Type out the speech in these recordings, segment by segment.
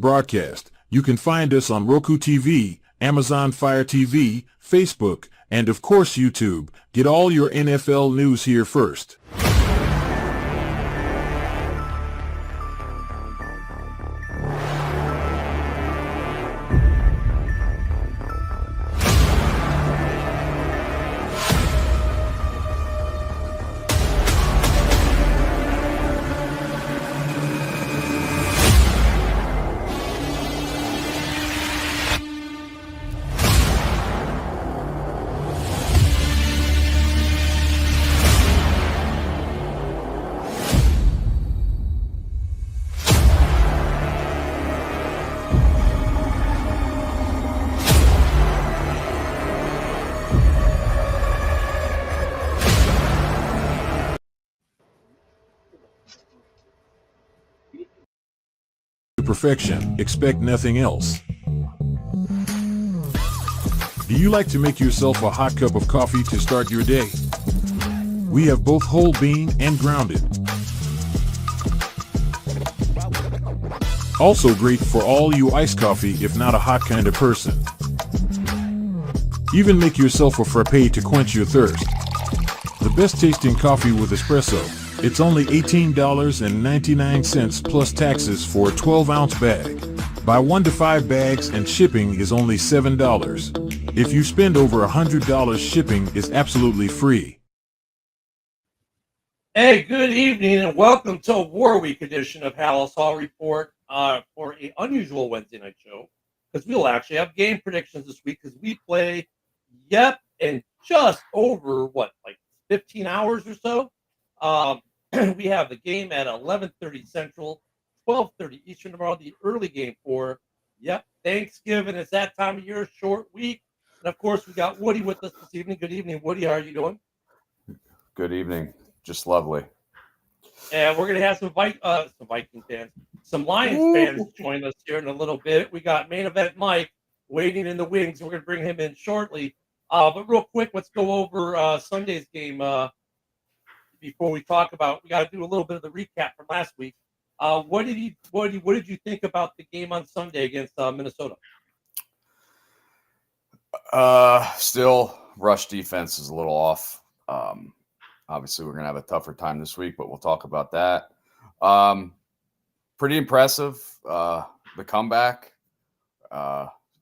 broadcast. You can find us on Roku TV, Amazon Fire TV, Facebook, and of course YouTube. Get all your NFL news here first. To perfection, expect nothing else. Do you like to make yourself a hot cup of coffee to start your day? We have both whole bean and grounded. Also great for all you iced coffee if not a hot kind of person. Even make yourself a frappe to quench your thirst. The best tasting coffee with espresso. It's only $18.99 plus taxes for a 12-ounce bag. Buy 1 to 5 bags and shipping is only $7. If you spend over $100, shipping is absolutely free. Hey, good evening and welcome to a War Week edition of Halas Hall Report for an unusual Wednesday night show, because we'll actually have game predictions this week because we play, in just over, 15 hours or so. We have the game at 11:30 Central, 12:30 Eastern tomorrow, the early game for, Thanksgiving. It's that time of year, short week. And, of course, we got Woody with us this evening. Good evening, Woody. How are you doing? Good evening. Just lovely. And we're going to have some Viking fans, some Lions fans join us here in a little bit. We got main event Mike waiting in the wings. We're going to bring him in shortly. But real quick, let's go over Sunday's game before we talk about. We got to do a little bit of the recap from last week. What did you think about the game on Sunday against Minnesota? Still, rush defense is a little off. Obviously, we're going to have a tougher time this week, but we'll talk about that. Pretty impressive, the comeback,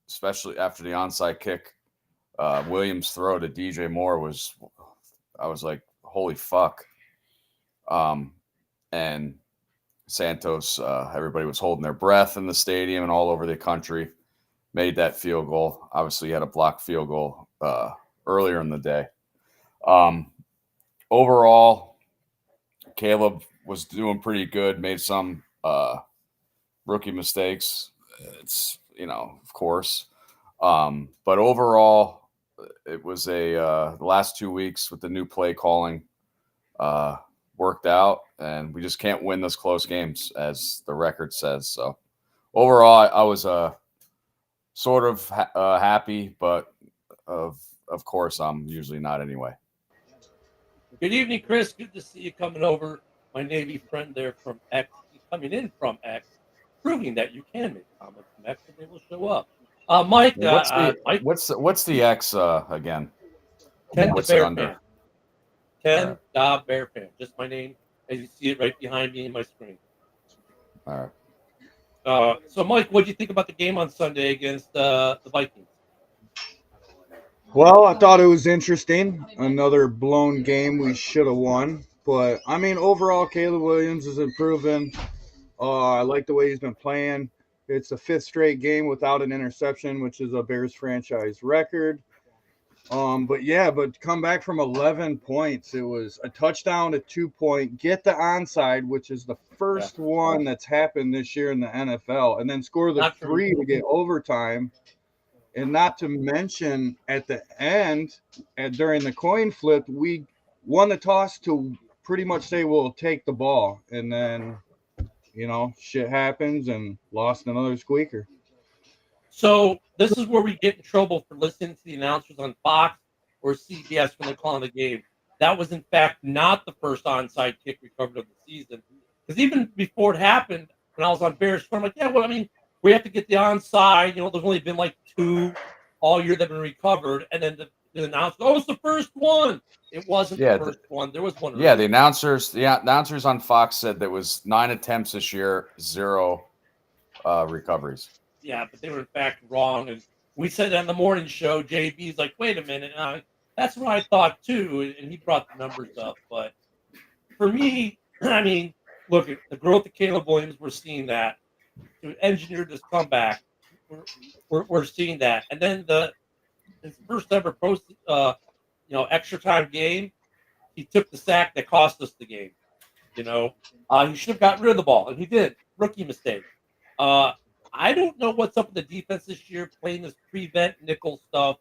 especially after the onside kick. Williams' throw to DJ Moore I was like, holy fuck. And Santos, everybody was holding their breath in the stadium and all over the country. Made that field goal. Obviously, he had a blocked field goal earlier in the day. Overall, Caleb was doing pretty good. Made some rookie mistakes. It's, of course. But overall, it was the last 2 weeks with the new play calling worked out, and we just can't win those close games, as the record says. So overall, I was sort of happy, but of course, I'm usually not anyway. Good evening, Chris. Good to see you coming over. My Navy friend there from X, coming in from X, proving that you can make comments from X and they will show up. Mike, what's the X again? Ken What's the Bear it under? Fan. Ken the Bear Fan. Just my name, as you see it right behind me in my screen. All right. So, Mike, what do you think about the game on Sunday against the Vikings? Well, I thought it was interesting. Another blown game we should have won. But, overall, Caleb Williams is improving. I like the way he's been playing. It's the 5th straight game without an interception, which is a Bears franchise record. But come back from 11 points. It was a touchdown, a 2-point, get the onside, which is the first one that's happened this year in the NFL, and then score the 3 to get overtime. And not to mention, at the end, during the coin flip, we won the toss to pretty much say we'll take the ball. And then, shit happens and lost another squeaker. So this is where we get in trouble for listening to the announcers on Fox or CBS when they're calling the game. That was, in fact, not the first onside kick recovered of the season. Because even before it happened, when I was on Bears, I'm like, we have to get the onside. You know, there's only been like 2 all year that have been recovered, and then the announcer, oh, it's the first one. It wasn't Yeah, the first one. There was one. Yeah, earlier. the announcers on Fox said there was 9 attempts this year, 0 recoveries. Yeah, but they were in fact wrong. And we said on the morning show, JB's like, wait a minute, that's what I thought too, and he brought the numbers up. But for me, I mean, look at the growth of Caleb Williams. We're seeing that to engineer this comeback. We're seeing that, and then his first ever extra time game, he took the sack that cost us the game. You know, he should have gotten rid of the ball, and he did. Rookie mistake. I don't know what's up with the defense this year, playing this prevent nickel stuff.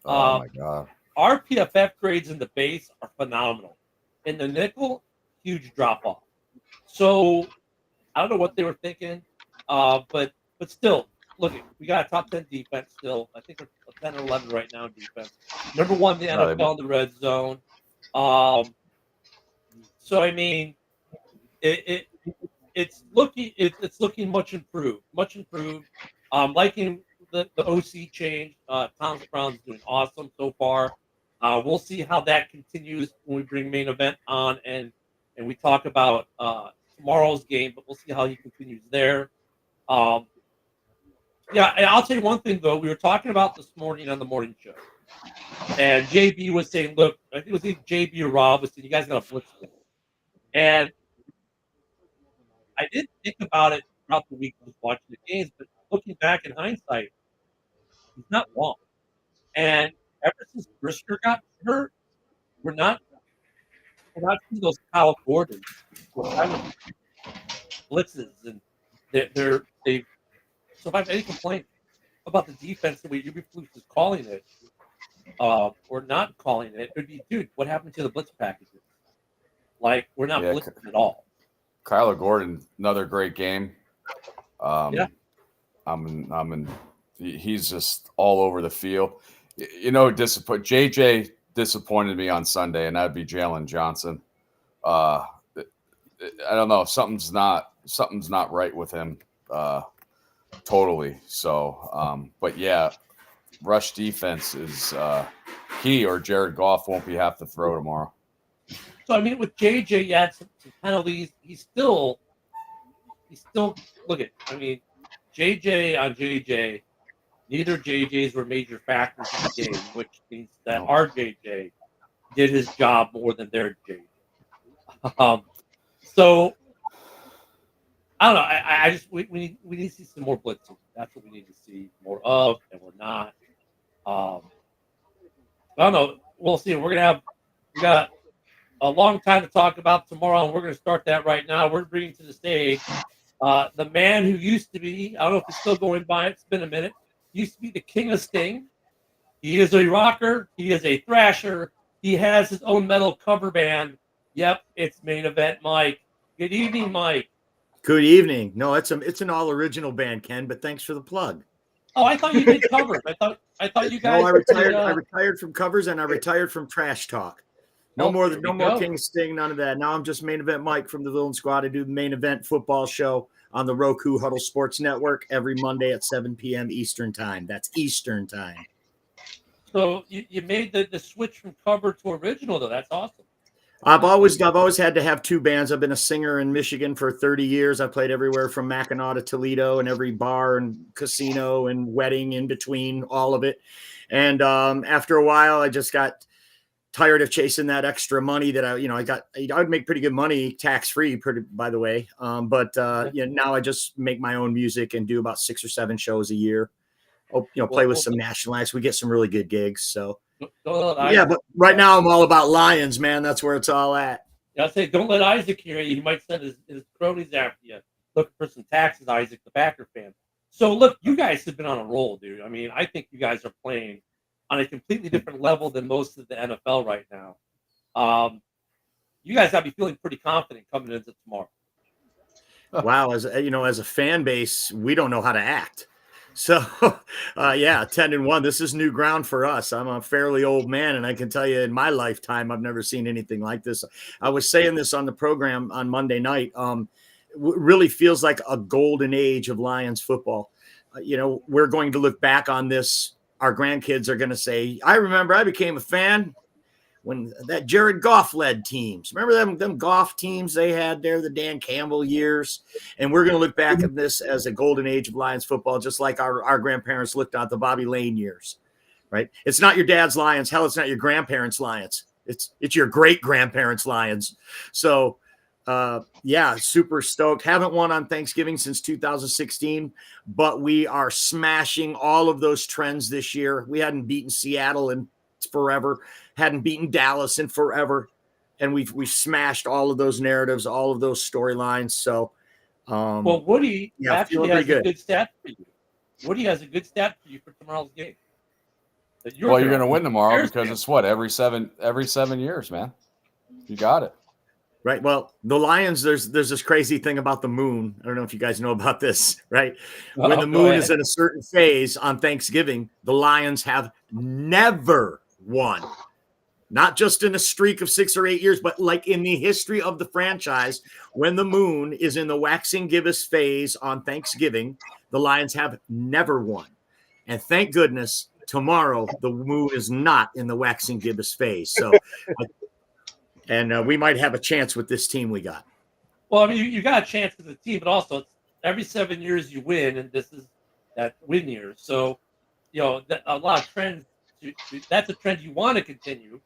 Oh my God. Our PFF grades in the base are phenomenal. In the nickel, huge drop off. So I don't know what they were thinking, but still, look, we got a top 10 defense still. I think we're 10 or 11 right now in defense. Number 1 in the NFL in the red zone. So I mean, it's looking much improved. Liking the OC change. Thomas Brown's doing awesome so far. We'll see how that continues when we bring main event on and we talk about tomorrow's game, but we'll see how he continues there. Yeah, and I'll tell you one thing though. We were talking about this morning on the morning show, and JB was saying, "Look, I think it was either JB or Rob was saying you guys got to blitz him." And I didn't think about it throughout the week I was watching the games, but looking back in hindsight, he's not wrong. And ever since Brisker got hurt, we're not seeing those Kyle Gordons with kind of blitzes, and they. So if I have any complaint about the defense, the way Eberflus is calling it, or not calling it, it would be, dude, what happened to the blitz packages? Like we're not blitzing at all. Kyler Gordon, another great game. Yeah. He's just all over the field. You know, JJ disappointed me on Sunday, and that'd be Jalen Johnson. I don't know. Something's not right with him. Totally. So, but yeah, rush defense is key, or Jared Goff won't have to throw tomorrow. So I mean, with JJ, you had some penalties. He's still look at. I mean, JJ on JJ. Neither JJs were major factors in the game, which means that our JJ did his job more than their JJ. So I don't know. I just we need to see some more blitzing. That's what we need to see more of, and we're not. I don't know. We'll see. We got a long time to talk about tomorrow, and we're going to start that right now. We're bringing to the stage the man who used to be, I don't know if he's still going by, it's been a minute, used to be the king of Sting. He is a rocker. He is a thrasher. He has his own metal cover band. Yep, it's Main Event Mike. Good evening, Mike. Good evening. No, it's an all original band, Ken, but thanks for the plug. Oh, I thought you did covers. I thought you guys. No, I retired from covers and I retired from trash talk. No more King Sting, none of that. Now I'm just Main Event Mike from the Villain Squad. I do the Main Event football show on the Roku Huddle Sports Network every Monday at 7 p.m. Eastern Time. That's Eastern Time. So you made the switch from cover to original, though. That's awesome. I've always had to have two bands. I've been a singer in Michigan for 30 years. I played everywhere from Mackinac to Toledo and every bar and casino and wedding in between, all of it. And after a while, I just got tired of chasing that extra money that I would make pretty good money tax free, by the way. But now I just make my own music and do about 6 or 7 shows a year. Play with some national acts. We get some really good gigs. So but right now I'm all about Lions, man. That's where it's all at. I'll say, don't let Isaac hear you. He might send his cronies after you. Looking for some taxes, Isaac, the Packer fan. So look, you guys have been on a roll, dude. I mean, I think you guys are playing on a completely different level than most of the NFL right now. You guys got to be feeling pretty confident coming into tomorrow. Wow, as a fan base, we don't know how to act. So, 10-1. This is new ground for us. I'm a fairly old man, and I can tell you in my lifetime, I've never seen anything like this. I was saying this on the program on Monday night. Really feels like a golden age of Lions football. we're going to look back on this. Our grandkids are going to say, I remember I became a fan when that Jared Goff led teams. Remember them Goff teams they had there, the Dan Campbell years? And we're going to look back at this as a golden age of Lions football, just like our grandparents looked at the Bobby Lane years, right? It's not your dad's Lions. Hell, it's not your grandparents' Lions. It's your great-grandparents' Lions. So, super stoked. Haven't won on Thanksgiving since 2016, but we are smashing all of those trends this year. We hadn't beaten Seattle in forever, hadn't beaten Dallas in forever, and we've smashed all of those narratives, all of those storylines. So, well, Woody actually has a good stat for you. Woody has a good stat for you for tomorrow's game. You're going to win tomorrow because it's what, every seven years, man. You got it. Right. Well, the Lions, there's this crazy thing about the moon. I don't know if you guys know about this, right? When the moon is in a certain phase on Thanksgiving, the Lions have never won. Not just in a streak of 6 or 8 years, but like in the history of the franchise, when the moon is in the waxing gibbous phase on Thanksgiving, the Lions have never won. And thank goodness, tomorrow the moon is not in the waxing gibbous phase. So, and we might have a chance with this team we got. Well, I mean, you got a chance with the team, but also it's every 7 years you win, and this is that win year. So, a lot of trends. That's a trend you want to continue.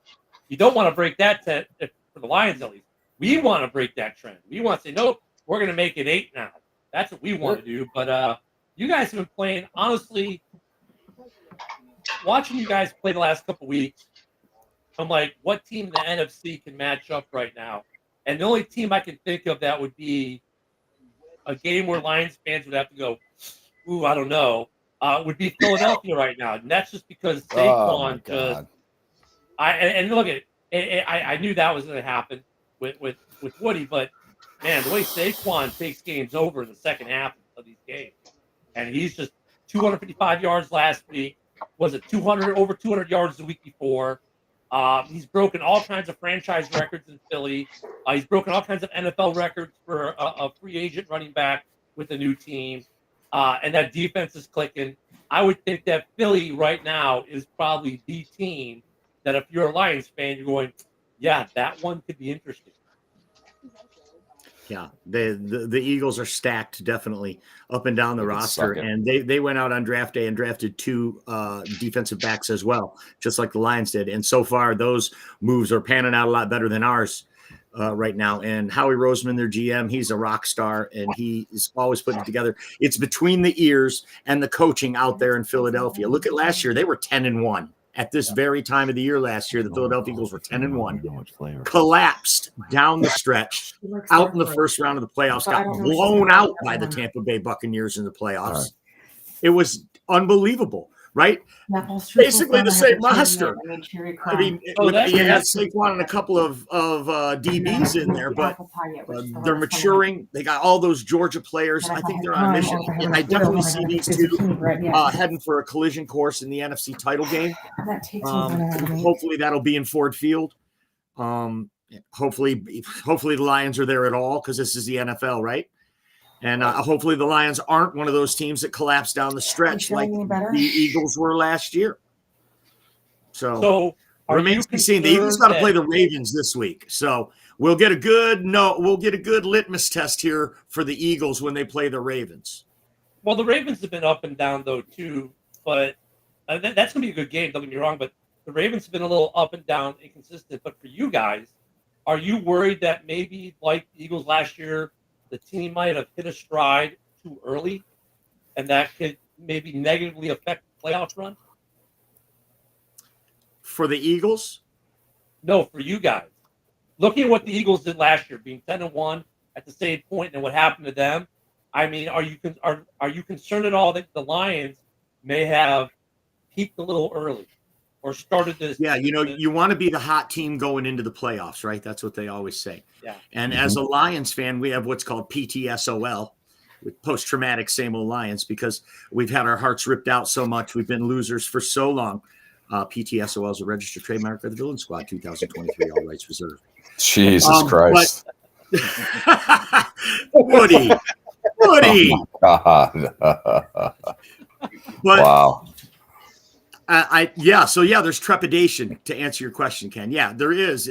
You don't want to break that for the Lions, at least. We want to break that trend. We want to say, nope, we're going to make it 8 now. That's what we want to do. But you guys have been playing, honestly, watching you guys play the last couple weeks, I'm like, what team in the NFC can match up right now? And the only team I can think of that would be a game where Lions fans would have to go, ooh, I don't know, would be Philadelphia right now. And that's just because Saquon just – and look at it. I knew that was going to happen with Woody, but, man, the way Saquon takes games over in the second half of these games, and he's just 255 yards last week, was it over 200 yards the week before. He's broken all kinds of franchise records in Philly. He's broken all kinds of NFL records for a free agent running back with a new team. And that defense is clicking. I would think that Philly right now is probably the team that if you're a Lions fan, you're going, yeah, that one could be interesting. Yeah, the Eagles are stacked definitely up and down the roster, and they went out on draft day and drafted 2 defensive backs as well, just like the Lions did. And so far, those moves are panning out a lot better than ours right now. And Howie Roseman, their GM, he's a rock star, and he is always putting it together. It's between the ears and the coaching out there in Philadelphia. Look at last year; they were 10-1. At this very time of the year last year, the Philadelphia Eagles were 10-1, collapsed down the stretch, out in the first round of the playoffs, got blown out by the Tampa Bay Buccaneers in the playoffs. It was unbelievable, right? Basically the same roster. I mean, you had Saquon and a couple of DBs in there, but they're maturing. They got all those Georgia players. I think they're on a mission. And I definitely see these two heading for a collision course in the NFC title game. Hopefully that'll be in Ford Field. Hopefully the Lions are there at all because this is the NFL, right? And hopefully the Lions aren't one of those teams that collapse down the stretch like the Eagles were last year. So remains to be seen. The Eagles got to play the Ravens this week. So we'll get a good litmus test here for the Eagles when they play the Ravens. Well, the Ravens have been up and down, though, too. But that's going to be a good game, don't get me wrong. But the Ravens have been a little up and down, inconsistent. But for you guys, are you worried that maybe like the Eagles last year, the team might have hit a stride too early, and that could maybe negatively affect the playoff run? For the Eagles? No, for you guys. Looking at what the Eagles did last year, being 10-1 at the same point, and what happened to them, I mean, are you concerned at all that the Lions may have peaked a little early or started this? Yeah, you want to be the hot team going into the playoffs, right? That's what they always say. Yeah. And as a Lions fan, we have what's called PTSOL, with post-traumatic same old Lions, because we've had our hearts ripped out so much. We've been losers for so long. PTSOL is a registered trademark of the Villain Squad 2023, all rights reserved. Jesus Christ. Woody, Woody. God. But Wow. So there's trepidation to answer your question, Ken. Yeah, there is.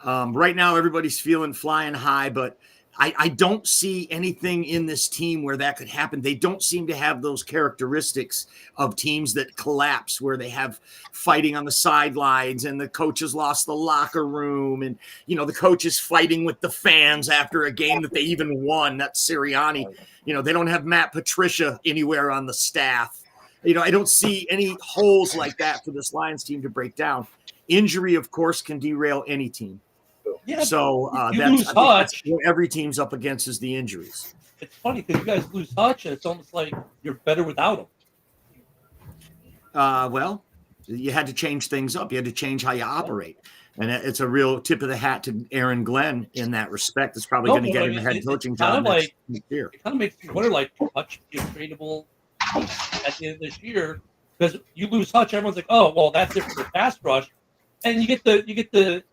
Right now, everybody's feeling flying high, but I don't see anything in this team where that could happen. They don't seem to have those characteristics of teams that collapse, where they have fighting on the sidelines and the coaches lost the locker room, and the coaches fighting with the fans after a game that they even won. That's Sirianni. They don't have Matt Patricia anywhere on the staff. I don't see any holes like that for this Lions team to break down. Injury, of course, can derail any team. Yeah, so that's what every team's up against is the injuries. It's funny because you guys lose Hutch, and it's almost like you're better without him. Well, you had to change things up. You had to change how you operate. And it's a real tip of the hat to Aaron Glenn in that respect. It's probably going to get him a head coaching job next year. It kind of makes me wonder, like, Hutch be a tradable at the end of this year, because you lose Hutch, everyone's like, oh, well, that's it for the pass rush, and you get the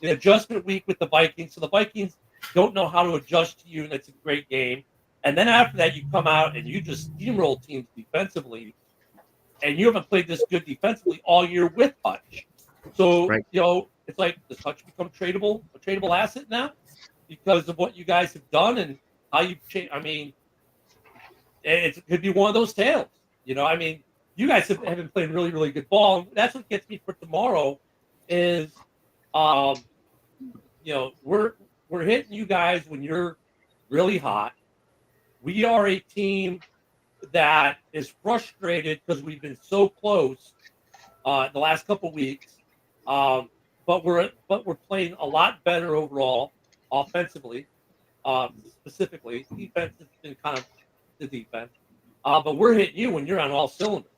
adjustment week with the Vikings, so the Vikings don't know how to adjust to you, and it's a great game. And then after that, you come out and you just steamroll teams defensively, and you haven't played this good defensively all year with Hutch. So it's like, does Hutch become a tradable asset now because of what you guys have done and how you've changed? I mean, it could be one of those tales. I mean, you guys have been playing really, really good ball. And that's what gets me for tomorrow is, we're hitting you guys when you're really hot. We are a team that is frustrated because we've been so close the last couple of weeks. But we're playing a lot better overall, offensively, specifically. Defense has been kind of the defense, but we're hitting you when you're on all cylinders,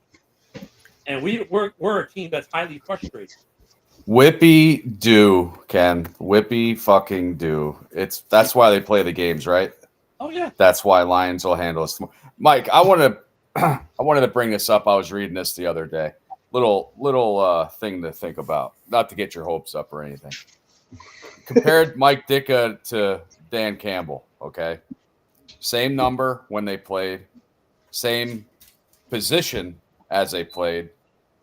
and we're a team that's highly frustrated. Whippy do, Ken. Whippy fucking do. That's why they play the games, right? Oh yeah. That's why Lions will handle us. Mike, I wanted to bring this up. I was reading this the other day. Little thing to think about. Not to get your hopes up or anything. Compared Mike Ditka to Dan Campbell, okay? Same number when they played, same position as they played.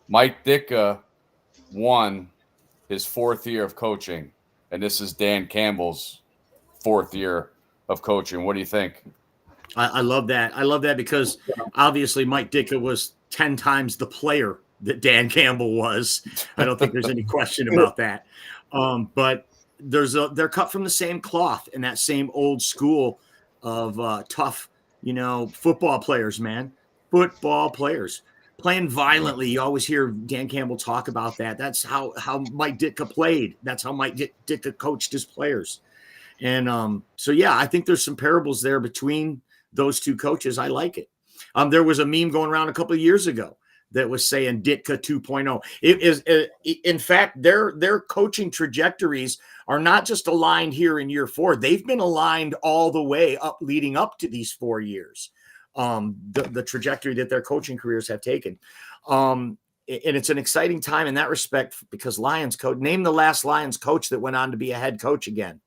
Mike Ditka won his 4th year of coaching, and this is Dan Campbell's 4th year of coaching. What do you think? I love that. I love that because obviously Mike Ditka was 10 times the player that Dan Campbell was. I don't think there's any question about that. But they're cut from the same cloth in that same old school of tough, football players, man. Football players playing violently. You always hear Dan Campbell talk about that. That's how Mike Ditka played. That's how Mike Ditka coached his players. And I think there's some parables there between those two coaches. I like it. There was a meme going around a couple of years ago that was saying Ditka 2.0. It is, in fact, their coaching trajectories are not just aligned here in year 4. They've been aligned all the way up, leading up to these 4 years. The trajectory that their coaching careers have taken. And it's an exciting time in that respect because Lions coach. Name the last Lions coach that went on to be a head coach again.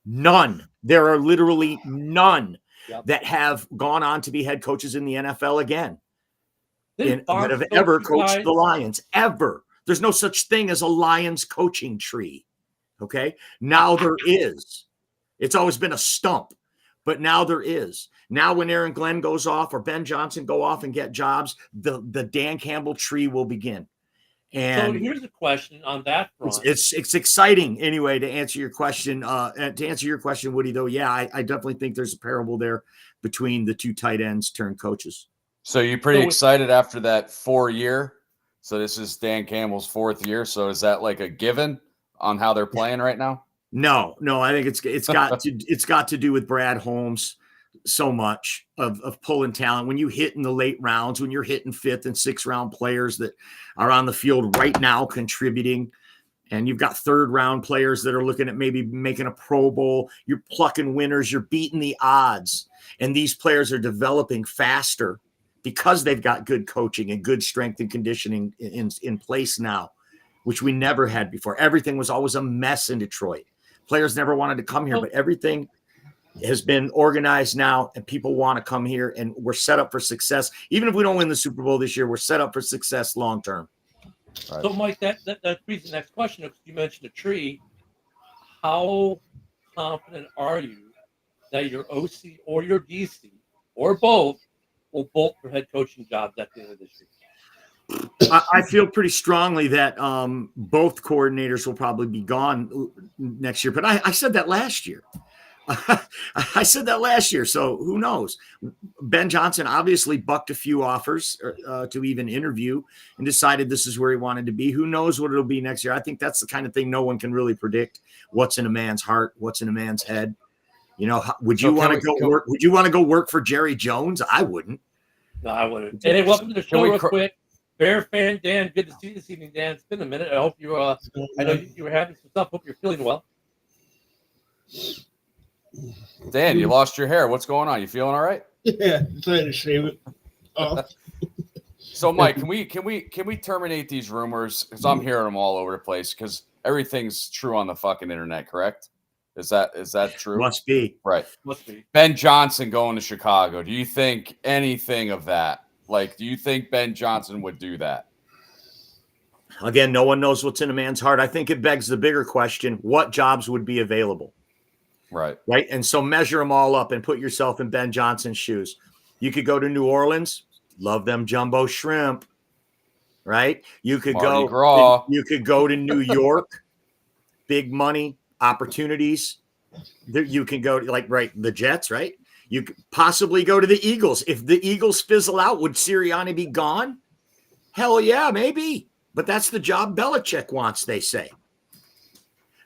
None. There are literally none that have gone on to be head coaches in the NFL again. That have ever coached the Lions, ever. There's no such thing as a Lions coaching tree. Okay. Now there is. It's always been a stump, but now there is. Now when Aaron Glenn goes off or Ben Johnson go off and get jobs, the Dan Campbell tree will begin. And so here's a question on that front. It's exciting anyway to answer your question. Woody, though, yeah, I definitely think there's a parable there between the two tight ends turned coaches. So you're pretty excited after that 4 year. So this is Dan Campbell's 4th year. So is that like a given on how they're playing right now? No. I think it's got to do with Brad Holmes so much of pulling talent. When you hit in the late rounds, when you're hitting 5th and 6th round players that are on the field right now contributing, and you've got 3rd round players that are looking at maybe making a Pro Bowl, you're plucking winners, you're beating the odds, and these players are developing faster because they've got good coaching and good strength and conditioning in place now, which we never had before. Everything was always a mess in Detroit. Players never wanted to come here, but everything has been organized now, and people want to come here, and we're set up for success. Even if we don't win the Super Bowl this year, we're set up for success long term. Right. So, Mike, that brings the next question. Because you mentioned a tree. How confident are you that your OC or your DC or both will bolt for head coaching jobs at the end of this year? I feel pretty strongly that both coordinators will probably be gone next year. But I said that last year. I said that last year. So who knows? Ben Johnson obviously bucked a few offers to even interview and decided this is where he wanted to be. Who knows what it'll be next year? I think that's the kind of thing no one can really predict. What's in a man's heart? What's in a man's head? You know, would you want to go work? Would you want to go work for Jerry Jones? I wouldn't. No, I wouldn't. Hey, welcome to the show real quick. Bear fan Dan, good to see you this evening, Dan. It's been a minute. I hope you I know you were having some stuff. Hope you're feeling well. Dan, you lost your hair. What's going on? You feeling all right? Yeah, trying to shave it. Oh. So, Mike, can we terminate these rumors? Because I'm hearing them all over the place. Because everything's true on the fucking internet, correct? Is that true? Must be. Right. Must be. Ben Johnson going to Chicago. Do you think anything of that? Like, do you think Ben Johnson would do that? Again, no one knows what's in a man's heart. I think it begs the bigger question: what jobs would be available? Right. And so measure them all up and put yourself in Ben Johnson's shoes. You could go to New Orleans, love them jumbo shrimp, right? You could go to New York, big money, opportunities. You can go to the Jets, right? You could possibly go to the Eagles. If the Eagles fizzle out, would Sirianni be gone? Hell yeah, maybe. But that's the job Belichick wants, they say.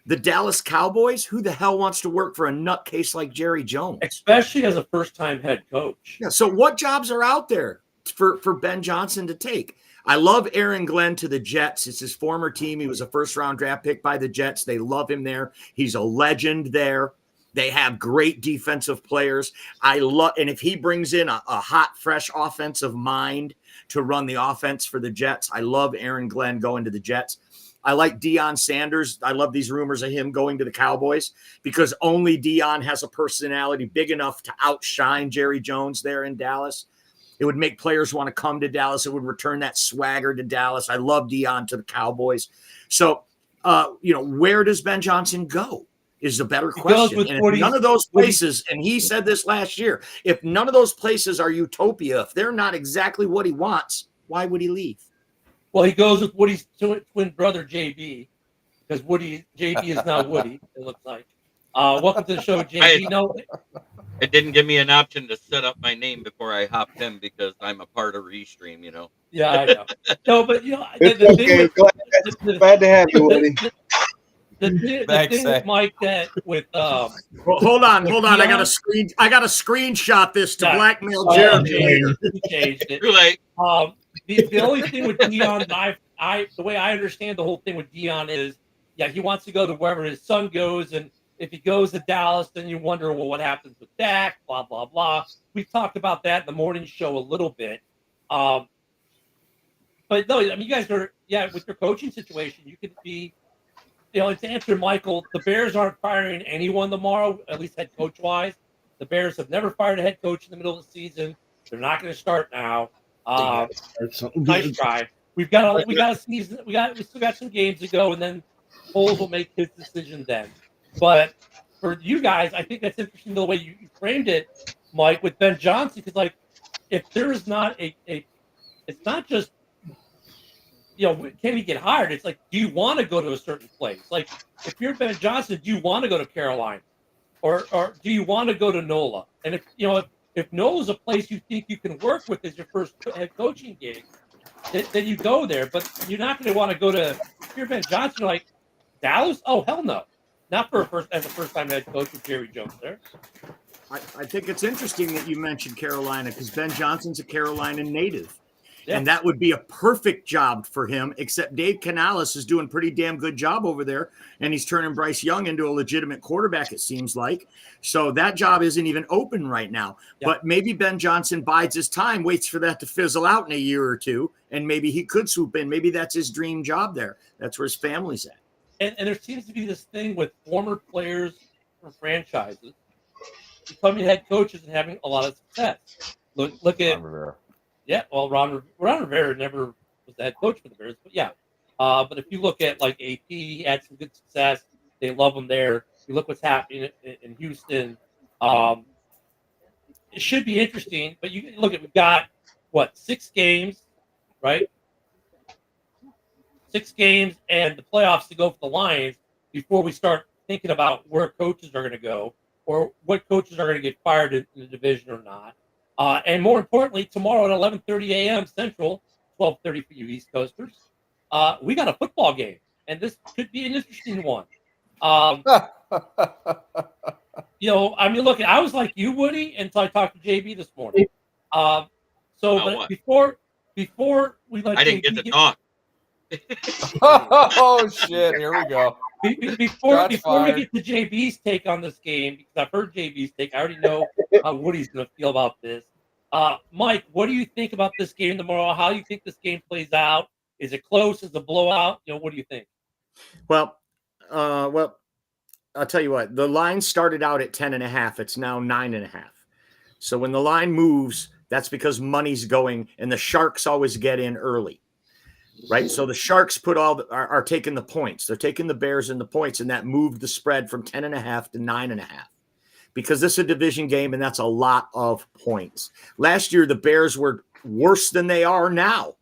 The Dallas Cowboys, who the hell wants to work for a nutcase like Jerry Jones? Especially as a first-time head coach. Yeah, so what jobs are out there for Ben Johnson to take? I love Aaron Glenn to the Jets. It's his former team. He was a first-round draft pick by the Jets. They love him there. He's a legend there. They have great defensive players. And if he brings in a hot, fresh offensive mind to run the offense for the Jets, I love Aaron Glenn going to the Jets. I like Deion Sanders. I love these rumors of him going to the Cowboys because only Deion has a personality big enough to outshine Jerry Jones there in Dallas. It would make players want to come to Dallas. It would return that swagger to Dallas. I love Deion to the Cowboys. So, where does Ben Johnson go is a better question. And if none of those places, and he said this last year, if none of those places are utopia, if they're not exactly what he wants, why would he leave? Well, he goes with Woody's twin brother, JB, because JB is now Woody, it looks like. Welcome to the show, JB. It didn't give me an option to set up my name before I hopped in because I'm a part of Restream, Yeah, I know. No, but, glad to have you, Woody. The thing with Mike that with hold on. I got to screenshot this to blackmail Jared later. He changed it. Too late. The only thing with Deion, the way I understand the whole thing with Deion is, he wants to go to wherever his son goes, and if he goes to Dallas, then you wonder, well, what happens with Dak? Blah blah blah. We talked about that in the morning show a little bit, but no, I mean, you guys are with your coaching situation, you could be, to answer Michael, the Bears aren't firing anyone tomorrow, at least head coach wise. The Bears have never fired a head coach in the middle of the season. They're not going to start now. Nice try. We got a season. We still got some games to go, and then Foles will make his decision then. But for you guys, I think that's interesting the way you framed it, Mike, with Ben Johnson, because if there is not it's not just can he get hired? It's like, do you want to go to a certain place? Like, if you're Ben Johnson, do you want to go to Carolina, or do you want to go to NOLA? And if NOLA's a place you think you can work with as your first head coaching gig, then you go there. But you're not going to want to go to, if you're Ben Johnson, you're like, Dallas? Oh, hell no. Not as a first-time head coach with Jerry Jones there. I think it's interesting that you mentioned Carolina because Ben Johnson's a Carolina native. Yeah. And that would be a perfect job for him, except Dave Canales is doing a pretty damn good job over there, and he's turning Bryce Young into a legitimate quarterback, it seems like. So that job isn't even open right now. Yeah. But maybe Ben Johnson bides his time, waits for that to fizzle out in a year or two, and maybe he could swoop in. Maybe that's his dream job there. That's where his family's at. And there seems to be this thing with former players from franchises becoming head coaches and having a lot of success. Look at Ron Rivera. Ron Rivera never was the head coach for the Bears, but yeah. But if you look at like AP, he had some good success. They love him there. You look what's happening in Houston. It should be interesting, but you look at we've got what 6 games, right? 6 games and the playoffs to go for the Lions before we start thinking about where coaches are going to go or what coaches are going to get fired in the division or not. And more importantly, tomorrow at 11:30 a.m. Central, 12:30 for you East Coasters, we got a football game, and this could be an interesting one. I mean, look, I was like you, Woody, until I talked to JB this morning. But what? before we let I didn't JB get to talk. Oh shit! Here we go. Before we get to JB's take on this game, because I've heard JB's take, I already know how Woody's going to feel about this. Mike, what do you think about this game tomorrow? How do you think this game plays out? Is it close? Is it a blowout? What do you think? Well, I'll tell you what. The line started out at 10.5. It's now 9.5. So when the line moves, that's because money's going, and the Sharks always get in early. Right, so the Sharks are taking the points. They're taking the Bears and the points, and that moved the spread from 10.5 to 9.5 because this is a division game, and that's a lot of points. Last year, the Bears were worse than they are now,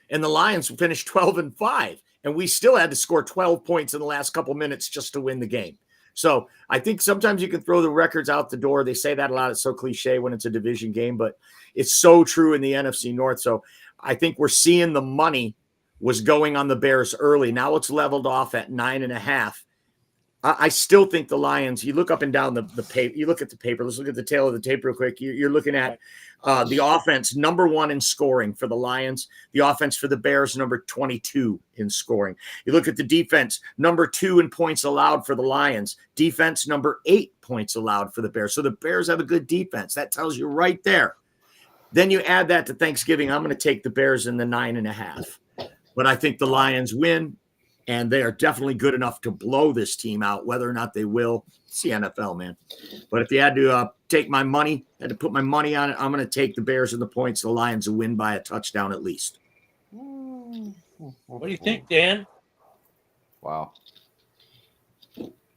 and the Lions finished 12-5, and we still had to score 12 points in the last couple minutes just to win the game. So I think sometimes you can throw the records out the door. They say that a lot. It's so cliche when it's a division game, but it's so true in the NFC North. So I think we're seeing the money was going on the Bears early. Now it's leveled off at 9.5. I still think the Lions, you look up and down the paper, you look at the paper, let's look at the tail of the tape real quick. You're looking at the offense, number 1 in scoring for the Lions, the offense for the Bears, number 22 in scoring. You look at the defense, number 2 in points allowed for the Lions, defense, number 8 points allowed for the Bears. So the Bears have a good defense. That tells you right there. Then you add that to Thanksgiving. I'm going to take the Bears in the 9.5. But I think the Lions win, and they are definitely good enough to blow this team out. Whether or not they will, it's the NFL, man. But if you had to take my money, had to put my money on it, I'm going to take the Bears and the points. The Lions will win by a touchdown at least. What do you think, Dan? Wow.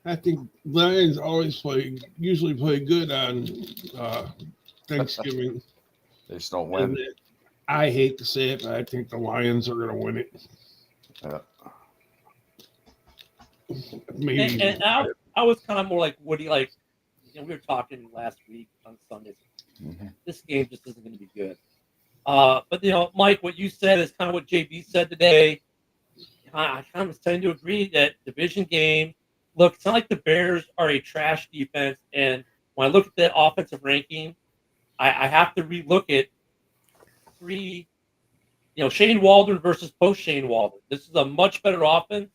I think Lions usually play good on Thanksgiving. They just don't win. I hate to say it, but I think the Lions are going to win it. Yeah. Maybe. And I was kind of more like Woody, we were talking last week on Sunday. Mm-hmm. This game just isn't going to be good. But Mike, what you said is kind of what JB said today. I kind of tend to agree that division game. Look, it's not like the Bears are a trash defense, and when I look at the offensive ranking, I have to relook at Shane Waldron versus post Shane Waldron. This is a much better offense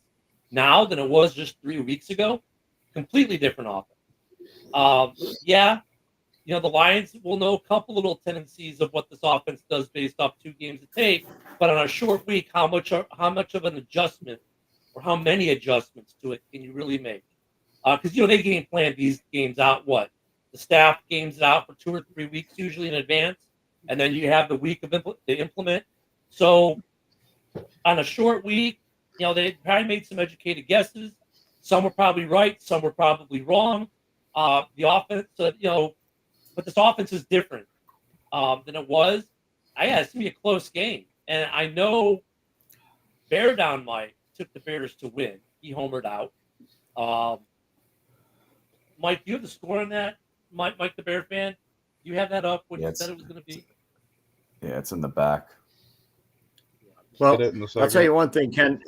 now than it was just 3 weeks ago. Completely different offense. The Lions will know a couple little tendencies of what this offense does based off 2 games of tape, but on a short week, how much of an adjustment or how many adjustments to it can you really make? Because they game plan these games out. The staff games it out for 2 or 3 weeks usually in advance. And then you have the week to implement. So on a short week, they probably made some educated guesses. Some were probably right. Some were probably wrong. The offense, but this offense is different than it was. It's going to be a close game. And I know Bear Down Mike took the Bears to win. He homered out. Mike, do you have the score on that? Mike the Bear fan? Do you have that up? What you said it was going to be? Yeah, it's in the back. Well, I'll tell you one thing, Ken.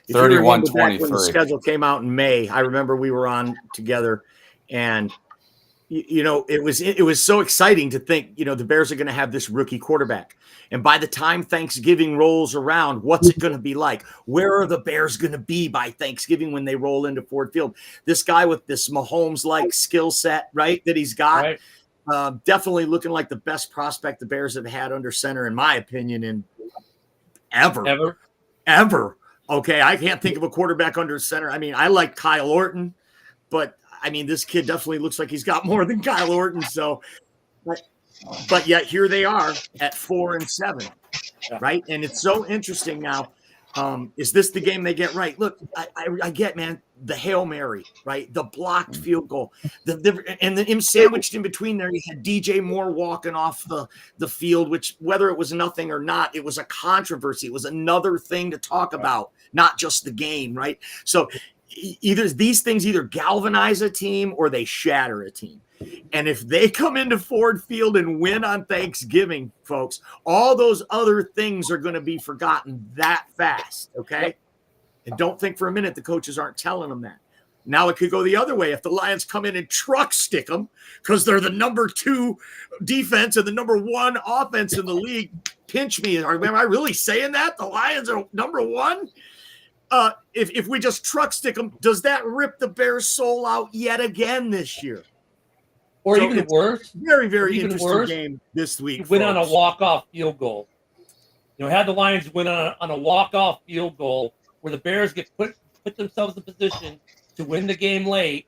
If 31-23. When the schedule came out in May, I remember we were on together, and it was so exciting to think, the Bears are going to have this rookie quarterback. And by the time Thanksgiving rolls around, what's it going to be like? Where are the Bears going to be by Thanksgiving when they roll into Ford Field? This guy with this Mahomes-like skill set, right, that he's got. Right. Definitely looking like the best prospect the Bears have had under center, in my opinion, in ever. Okay, I can't think of a quarterback under center. I mean, I like Kyle Orton, but I mean, this kid definitely looks like he's got more than Kyle Orton. So, but yet here they are at 4-7, right? And it's so interesting now. Is this the game they get right? Look, I get, man, the Hail Mary, right? The blocked field goal, and then sandwiched in between there, you had DJ Moore walking off the field, which whether it was nothing or not, it was a controversy. It was another thing to talk about, not just the game, right? So either these things either galvanize a team or they shatter a team. And if they come into Ford Field and win on Thanksgiving, folks, all those other things are going to be forgotten that fast, okay? Yep. And don't think for a minute the coaches aren't telling them that. Now it could go the other way. If the Lions come in and truck stick them because they're the number 2 defense and the number 1 offense in the league, pinch me. Am I really saying that? The Lions are number 1? If we just truck stick them, does that rip the Bears' soul out yet again this year? Or so even worse, very, very interesting game this week. You win on a walk-off field goal. Had the Lions win on a walk-off field goal where the Bears get put themselves in position to win the game late,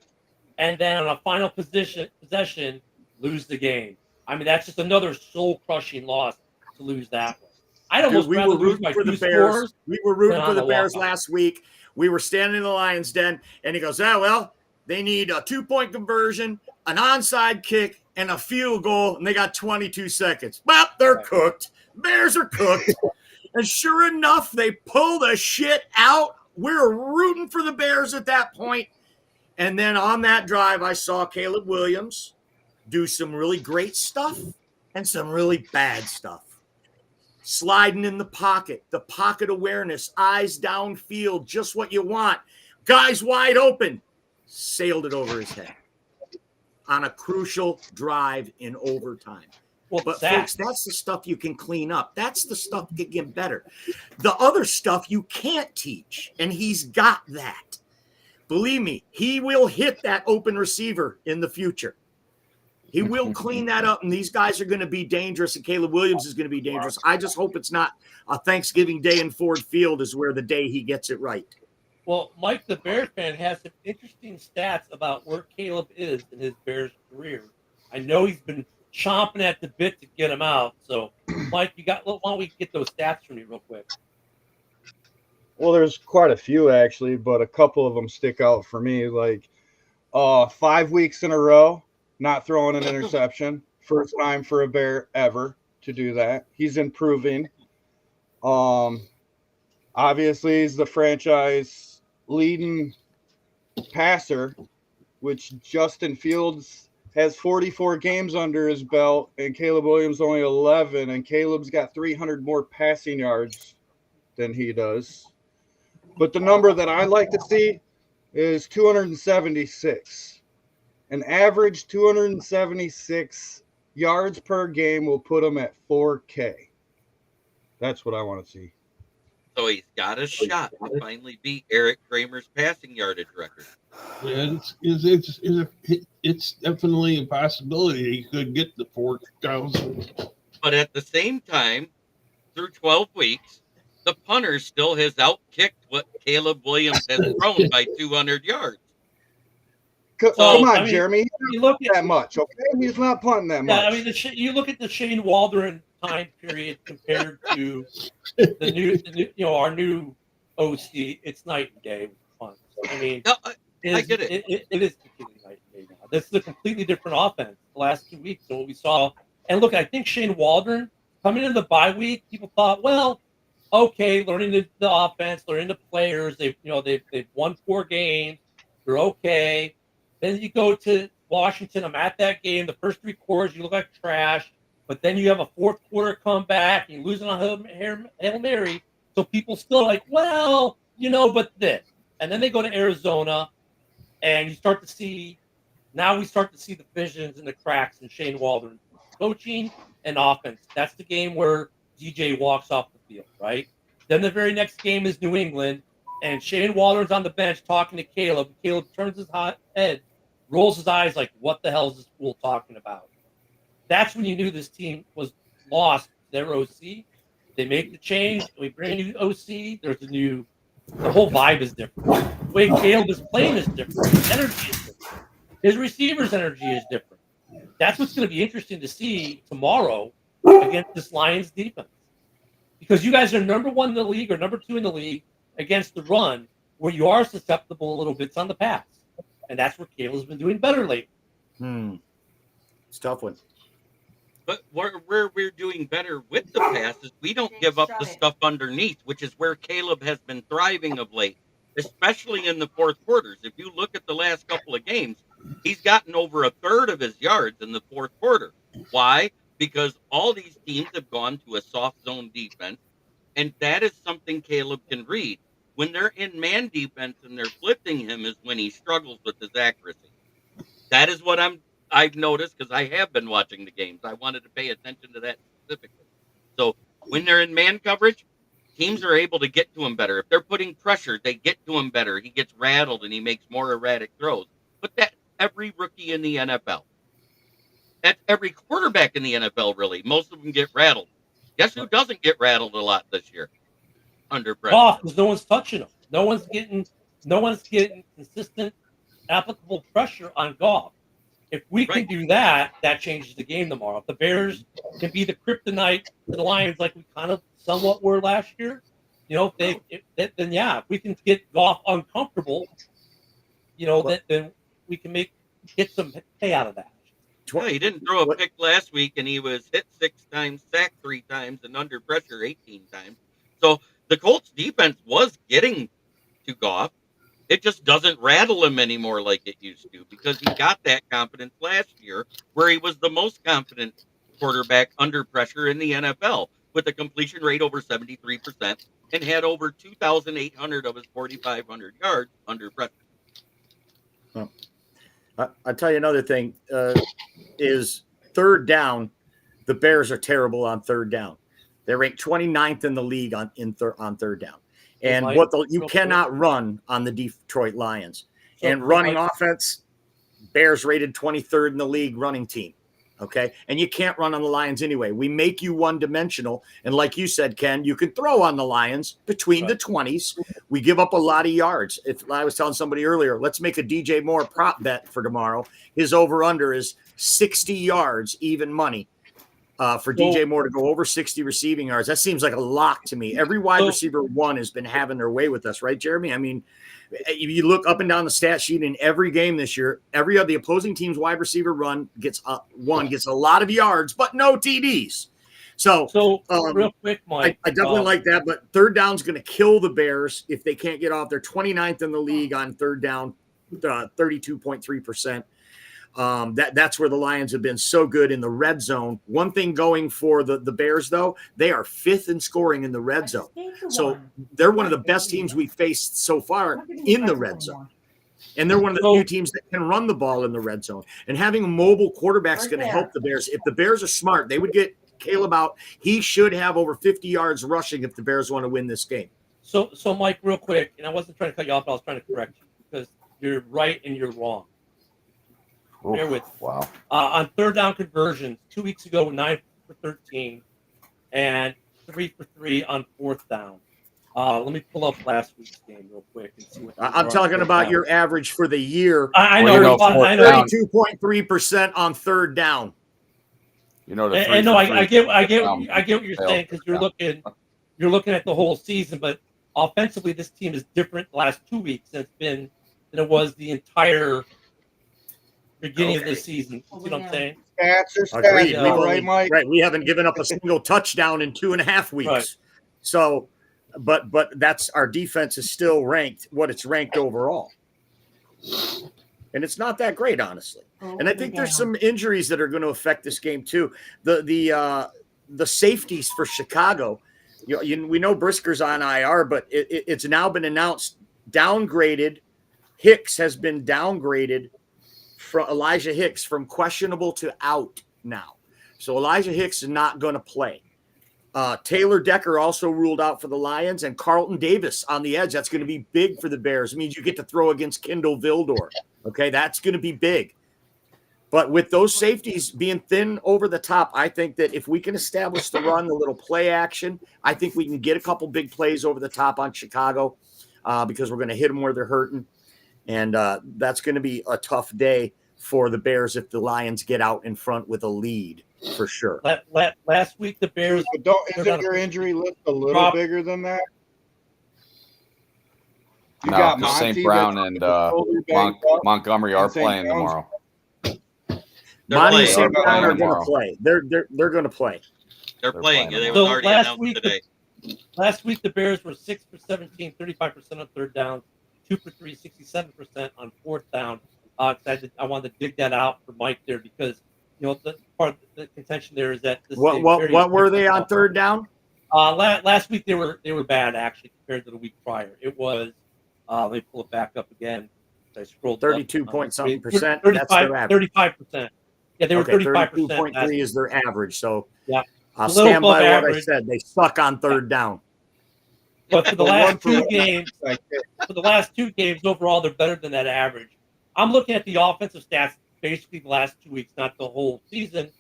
and then on a final possession lose the game. I mean, that's just another soul-crushing loss to lose that one. I'd almost rather lose by 2 scores. We were rooting for the Bears last week. We were standing in the Lions' den, and he goes, well, they need a 2-point conversion, an onside kick, and a field goal, and they got 22 seconds. Well, they're cooked. Bears are cooked. And sure enough, they pull the shit out. We're rooting for the Bears at that point. And then on that drive, I saw Caleb Williams do some really great stuff and some really bad stuff. Sliding in the pocket awareness, eyes downfield, just what you want. Guys wide open. Sailed it over his head on a crucial drive in overtime. Well, but folks, that's the stuff you can clean up. That's the stuff that get better. The other stuff you can't teach, and he's got that. Believe me, he will hit that open receiver in the future. He will clean that up, and these guys are going to be dangerous, and Caleb Williams is going to be dangerous. I just hope it's not a Thanksgiving Day in Ford Field is where the day he gets it right. Well, Mike, the Bears fan, has some interesting stats about where Caleb is in his Bears career. I know he's been chomping at the bit to get him out. So, Mike, why don't we get those stats from you real quick? Well, there's quite a few, actually, but a couple of them stick out for me. Like 5 weeks in a row, not throwing an interception. First time for a Bear ever to do that. He's improving. Obviously, he's the franchise leading passer, which Justin Fields has 44 games under his belt, and Caleb Williams only 11, and Caleb's got 300 more passing yards than he does. But the number that I like to see is 276. An average 276 yards per game will put him at 4K. That's what I want to see. So he's got a shot to finally beat Eric Kramer's passing yardage record. Yeah, it's definitely a possibility he could get the 4,000. But at the same time, through 12 weeks, the punter still has outkicked what Caleb Williams has thrown by 200 yards. Come on, Jeremy. He's not punting that much, okay? He's not punting that much. Yeah, I mean, you look at the Shane Waldron time period compared to the new, our new OC. It's night and day with punts. I mean, no, I get it. It is completely night and day now. This is a completely different offense the last 2 weeks than what we saw. And look, I think Shane Waldron coming into the bye week, people thought, well, okay, learning the offense, learning the players. They've won 4 games. They're okay. Then you go to Washington. I'm at that game. The first 3 quarters, you look like trash. But then you have a fourth quarter comeback. And you lose on a Hail Mary. So people still like, well, but this. And then they go to Arizona. And we start to see the visions and the cracks in Shane Waldron. Coaching and offense. That's the game where DJ walks off the field, right? Then the very next game is New England. And Shane Waldron's on the bench talking to Caleb. Caleb turns his head, rolls his eyes like, what the hell is this fool talking about? That's when you knew this team was lost their OC. They make the change. We bring a new OC. The whole vibe is different. The way Caleb is playing is different. The energy is different. His receivers' energy is different. That's what's going to be interesting to see tomorrow against this Lions defense. Because you guys are number 1 in the league or number 2 in the league against the run, where you are susceptible a little bit on the pass. And that's where Caleb's been doing better lately. It's a tough one. But where we're doing better with the pass is we don't give up the stuff underneath, which is where Caleb has been thriving of late, especially in the fourth quarters. If you look at the last couple of games, he's gotten over a third of his yards in the fourth quarter. Why? Because all these teams have gone to a soft zone defense, and that is something Caleb can read. When they're in man defense and they're blitzing him is when he struggles with his accuracy. That is what I've noticed because I have been watching the games. I wanted to pay attention to that specifically. So when they're in man coverage, teams are able to get to him better. If they're putting pressure, they get to him better. He gets rattled and he makes more erratic throws. But that's every rookie in the NFL. That's every quarterback in the NFL, really. Most of them get rattled. Guess who doesn't get rattled a lot this year? Under pressure. Off because no one's touching him. No one's getting consistent, applicable pressure on Goff. If we can do that, that changes the game tomorrow. If the Bears can be the kryptonite to the Lions like we kind of somewhat were last year, then if we can get Goff uncomfortable, then we can get some pay out of that. Well, he didn't throw a pick last week, and he was hit 6 times, sacked 3 times, and under pressure 18 times. So the Colts defense was getting to Goff. It just doesn't rattle him anymore like it used to because he got that confidence last year where he was the most confident quarterback under pressure in the NFL with a completion rate over 73% and had over 2,800 of his 4,500 yards under pressure. Well, I'll tell you another thing is third down. The Bears are terrible on third down. They're ranked 29th in the league on third down. And you cannot run on the Detroit Lions. And running offense, Bears rated 23rd in the league running team. Okay. And you can't run on the Lions anyway. We make you one-dimensional. And like you said, Ken, you can throw on the Lions between the 20s. We give up a lot of yards. If I was telling somebody earlier, let's make a DJ Moore prop bet for tomorrow. His over-under is 60 yards, even money. For DJ Moore to go over 60 receiving yards. That seems like a lock to me. Every wide receiver one has been having their way with us, right, Jeremy? I mean, if you look up and down the stat sheet in every game this year, every of the opposing team's wide receiver gets a lot of yards, but no TDs. So real quick, Mike. I definitely like that, but third down's going to kill the Bears if they can't get off. They're 29th in the league on third down, 32.3%. That's where the Lions have been so good in the red zone. One thing going for the Bears, though, they are 5th in scoring in the red zone. So they're one of the best teams we've faced so far in the red zone. And they're one of the few teams that can run the ball in the red zone. And having a mobile quarterback is going to help the Bears. If the Bears are smart, they would get Caleb out. He should have over 50 yards rushing if the Bears want to win this game. So Mike, real quick, and I wasn't trying to cut you off, but I was trying to correct you because you're right and you're wrong. Bear with me. Wow. On third down conversions, 2 weeks ago, 9 for 13, and 3 for 3 on fourth down. Let me pull up last week's game real quick and see what. I'm talking about your average for the year. I know. 32.3% on third down. I get what you're saying because you're looking at the whole season, but offensively, this team is different the last 2 weeks than it was the entire beginning of the season. You see what I'm saying? Stats are stats, right, Mike? Right. We haven't given up a single touchdown in 2.5 weeks. Right. So, but that's our defense is still ranked what it's ranked overall. And it's not that great, honestly. And I think there's some injuries that are going to affect this game too. The safeties for Chicago, we know Brisker's on IR, but it's now been announced downgraded. Hicks has been downgraded. Elijah Hicks from questionable to out now. So Elijah Hicks is not going to play. Taylor Decker also ruled out for the Lions, and Carlton Davis on the edge. That's going to be big for the Bears. It means you get to throw against Kindle Vildor. Okay, that's going to be big. But with those safeties being thin over the top, I think that if we can establish the run, the little play action, I think we can get a couple big plays over the top on Chicago because we're going to hit them where they're hurting. And that's going to be a tough day for the Bears if the Lions get out in front with a lead, for sure. Last week, the Bears. But isn't your injury list a little bigger than that? You No, got because St. Monty Brown that's and shoulder banged up, Montgomery are and St. playing Brown's- tomorrow. Monty and playing. St. Brown are going Tomorrow. to play. They're going to play. They're They're playing. playing They was So already last announced week, today. Last week, the Bears were 6 for 17, 35% on third down, 2 for 3, 67% on fourth down. I wanted to dig that out for Mike there because the part of the contention there is that What were they on third down? Last week they were bad actually compared to the week prior. It was let me pull it back up again. I scrolled 32 up, point something percent. That's their average. 35%. Yeah, they were 35%. 32.3 is their average. So yeah, I'll a little stand by above what I average. said. They suck on third down. But for the last two games, like overall, they're better than that average. I'm looking at the offensive stats basically the last 2 weeks, not the whole season.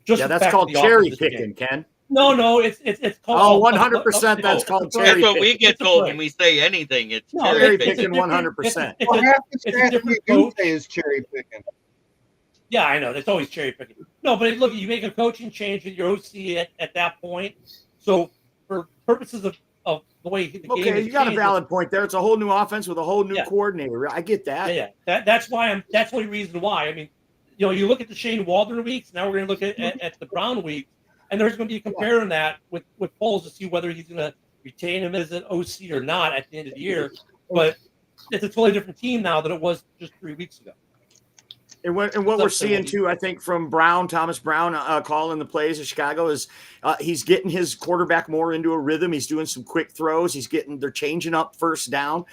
Just Yeah, the that's fact called of the cherry offensive game. picking, Ken. No, it's called. Oh, 100%. That's called That's cherry what we picking. get It's a told play. when we say anything. It's No, cherry it's picking. picking 100%. It's Well, a half the it's a stats different we do coach. say is cherry picking. Yeah, I know. That's always cherry picking. No, but look, you make a coaching change with your OC at that point. So for purposes of the way the game Okay, is you got a changing, valid point there. It's a whole new offense with a whole new Yeah. coordinator. I get that. Yeah. That's the only reason why. I mean, you look at the Shane Waldron weeks. Now we're going to look at the Brown weeks, and there's going to be a comparing that with polls to see whether he's going to retain him as an OC or not at the end of the year. But it's a totally different team now than it was just 3 weeks ago. And what we're seeing too, I think, from Thomas Brown calling the plays in Chicago is he's getting his quarterback more into a rhythm. He's doing some quick throws. They're changing up first down.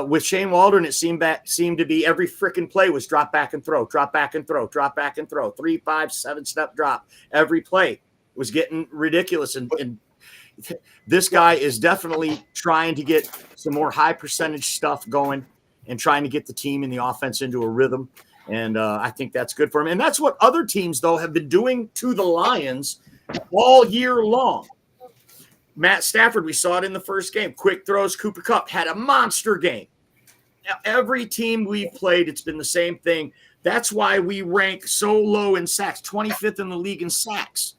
With Shane Waldron, it seemed to be every freaking play was drop back and throw, drop back and throw, drop back and throw, 3, 5, 7-step drop. Every play was getting ridiculous. And this guy is definitely trying to get some more high percentage stuff going and trying to get the team and the offense into a rhythm. And I think that's good for him. And that's what other teams, though, have been doing to the Lions all year long. Matt Stafford, we saw it in the first game. Quick throws, Cooper Kupp had a monster game. Now, every team we've played, it's been the same thing. That's why we rank so low in sacks, 25th in the league in sacks,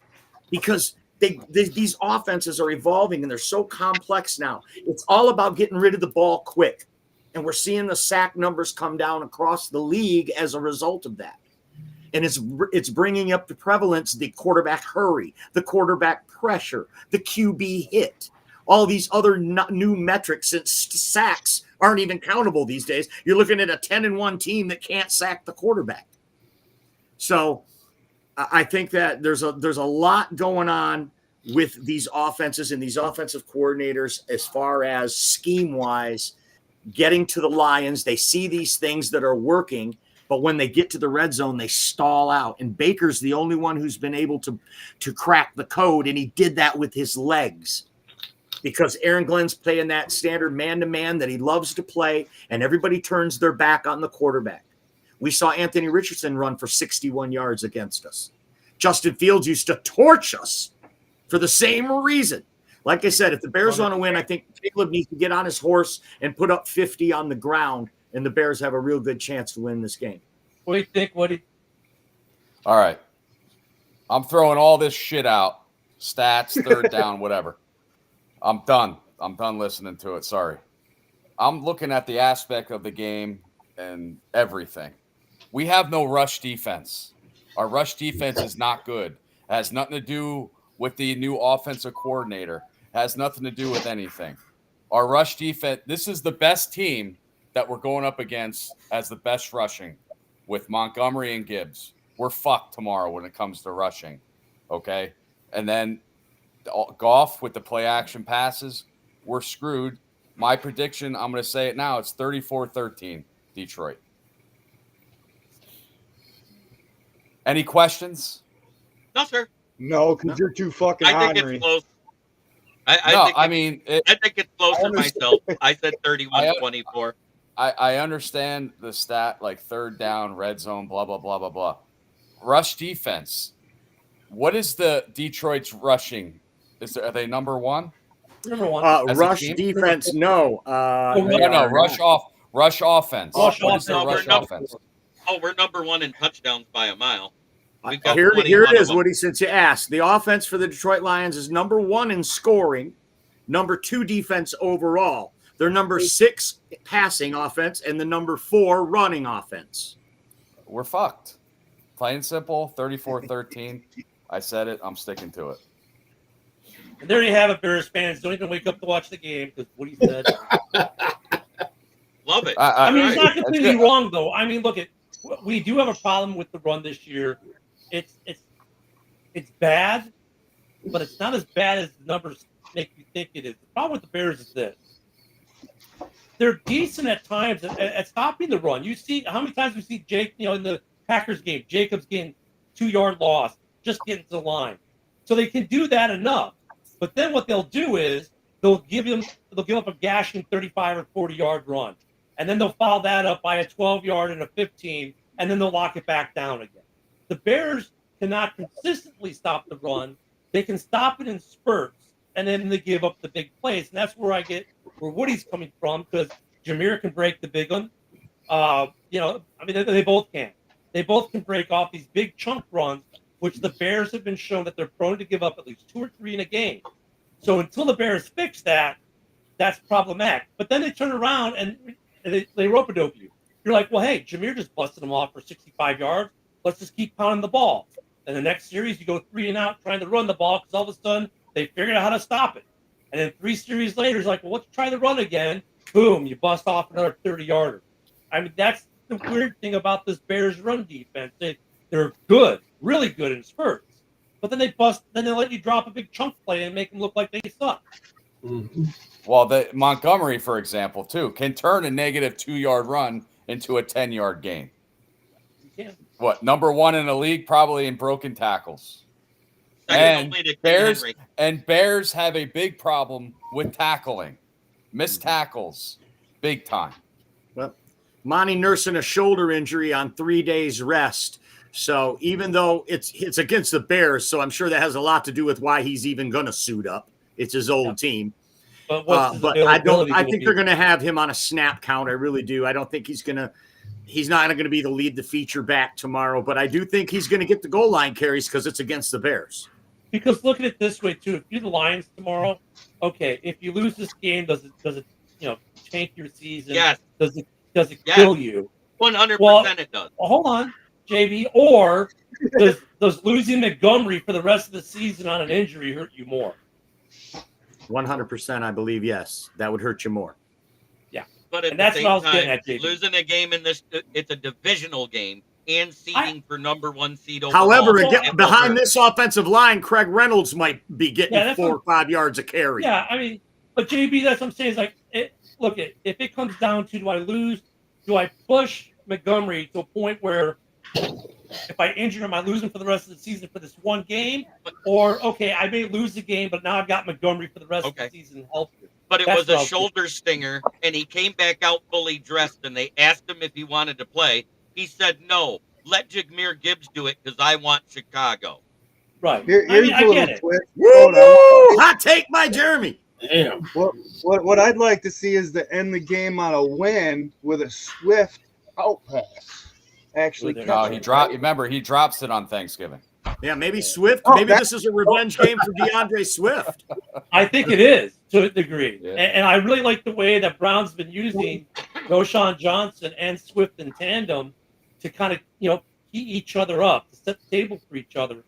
because these offenses are evolving and they're so complex now. It's all about getting rid of the ball quick. And we're seeing the sack numbers come down across the league as a result of that. And it's bringing up the prevalence, the quarterback hurry, the quarterback pressure, the QB hit, all these other new metrics. Since sacks aren't even countable these days, you're looking at a 10-1 team that can't sack the quarterback. So I think that there's a lot going on with these offenses and these offensive coordinators as far as scheme-wise. Getting to the Lions, they see these things that are working, but when they get to the red zone, they stall out. And Baker's the only one who's been able to crack the code, and he did that with his legs because Aaron Glenn's playing that standard man-to-man that he loves to play, and everybody turns their back on the quarterback. We saw Anthony Richardson run for 61 yards against us. Justin Fields used to torch us for the same reason. Like I said, if the Bears want to win, I think Caleb needs to get on his horse and put up 50 on the ground, and the Bears have a real good chance to win this game. What do you think, Woody? All right. I'm throwing all this shit out. Stats, third down, whatever. I'm done. I'm done listening to it. Sorry. I'm looking at the aspect of the game and everything. We have no rush defense. Our rush defense is not good. It has nothing to do with the new offensive coordinator. It has nothing to do with anything. Our rush defense, this is the best team that we're going up against as the best rushing with Montgomery and Gibbs. We're fucked tomorrow when it comes to rushing, okay? And then Goff with the play action passes, we're screwed. My prediction, I'm going to say it now, it's 34-13 Detroit. Any questions? No, sir. No, because you're too fucking I think ornery. it's close. I think it's closer myself. I said 31-24. I understand the stat, like third down, red zone, blah, blah, blah, blah, blah. Rush defense. What is the Detroit's rushing? Are they number one? Number one. As a Rush team? defense, no. No, rush offense. Rush What is their offense. rush offense? Oh, we're number 1 in touchdowns by a mile. We've got Here 21 it is, of them. Woody, since you asked. The offense for the Detroit Lions is number 1 in scoring, number 2 defense overall. They're number 6 passing offense and the number 4 running offense. We're fucked. Plain and simple, 34-13. I said it. I'm sticking to it. And there you have it, Bears fans. Don't even wake up to watch the game because what he said. Love it. I mean, he's not That's completely good. wrong, though. I mean, look, we do have a problem with the run this year. It's bad, but it's not as bad as the numbers make you think it is. The problem with the Bears is this. They're decent at times at stopping the run. You see how many times we see Jake, in the Packers game, Jacobs getting 2-yard loss, just getting to the line. So they can do that enough. But then what they'll do is they'll give up a gashing 35 or 40-yard run. And then they'll follow that up by a 12-yard and a 15, and then they'll lock it back down again. The Bears cannot consistently stop the run. They can stop it in spurts, and then they give up the big plays. And that's where I get where Woody's coming from, because Jameer can break the big one. They both can. They both can break off these big chunk runs, which the Bears have been shown that they're prone to give up at least 2 or 3 in a game. So until the Bears fix that, that's problematic. But then they turn around and they rope-a-dope you. You're like, well, hey, Jameer just busted them off for 65 yards. Let's just keep pounding the ball. And the next series, you go 3 and out trying to run the ball because all of a sudden they figured out how to stop it. And then 3 series later, it's like, well, let's try the run again. Boom, you bust off another 30-yarder. I mean, that's the weird thing about this Bears run defense. They're good, really good in spurts. But then they let you drop a big chunk play and make them look like they suck. Mm-hmm. Well, the Montgomery, for example, too, can turn a negative 2-yard run into a 10-yard gain. You can. What, number 1 in the league, probably in broken tackles. Second And only to King Bears Henry. Bears have a big problem with tackling, missed tackles, big time. Well, Monty nursing a shoulder injury on 3 days rest. So even though it's against the Bears, so I'm sure that has a lot to do with why he's even going to suit up. It's his old team. But But I think they're going to have him on a snap count. I really do. I don't think he's not going to be the lead the feature back tomorrow, but I do think he's going to get the goal line carries because it's against the Bears. Because look at it this way too: if you're the Lions tomorrow, okay, if you lose this game, does it tank your season? Yes. Does it kill you? 100% it does. Well, hold on, JV. Or does losing Montgomery for the rest of the season on an injury hurt you more? 100%, I believe, yes. That would hurt you more. Yeah. But at And that's the what I same was getting time, at, JV. losing a game in this, it's a divisional game and seeding for number 1 seed overall. However, It again, will behind hurt. this offensive line, Craig Reynolds might be getting 4 or 5 yards a carry. Yeah, I mean, but JB, that's what I'm saying. Is like, if it comes down to do I push Montgomery to a point where if I injure him, I lose him for the rest of the season for this one game? Or, okay, I may lose the game, but now I've got Montgomery for the rest of the season healthy. But it That's was what a I'll do. shoulder stinger, and he came back out fully dressed, and they asked him if he wanted to play. He said, no, let Jameer Gibbs do it because I want Chicago. Right. Here's I a get little it. twist. Woo! Hold on. Hot take by Jeremy. Damn. What I'd like to see is to end the game on a win with a swift out pass. Actually, No, No, he dropped. Remember, he drops it on Thanksgiving. Yeah, maybe Swift. Oh, Maybe this is a revenge game for DeAndre Swift. I think it is to a degree. Yeah. And I really like the way that Brown's been using Roshan Johnson and Swift in tandem to kind of, key each other up, to set the table for each other.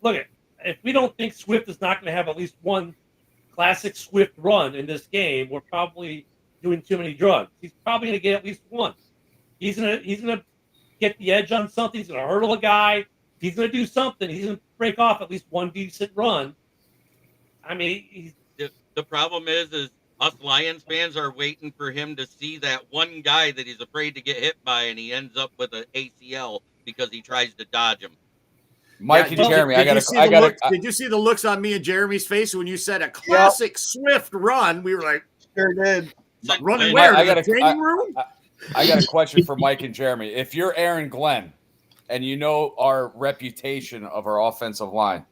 Look, if we don't think Swift is not going to have at least one classic Swift run in this game, we're probably doing too many drugs. He's probably going to get at least one. He's gonna get the edge on something. He's going to hurdle a guy. He's going to do something. He's going to break off at least one decent run. I mean, The problem is us Lions fans are waiting for him to see that one guy that he's afraid to get hit by, and he ends up with an ACL because he tries to dodge him. Mike and Jeremy, Did you see the looks on me and Jeremy's face when you said a classic Swift run? We were like, sure did. running where? I To the gotta- training room? I got a question for Mike and Jeremy. If you're Aaron Glenn and you know our reputation of our offensive line,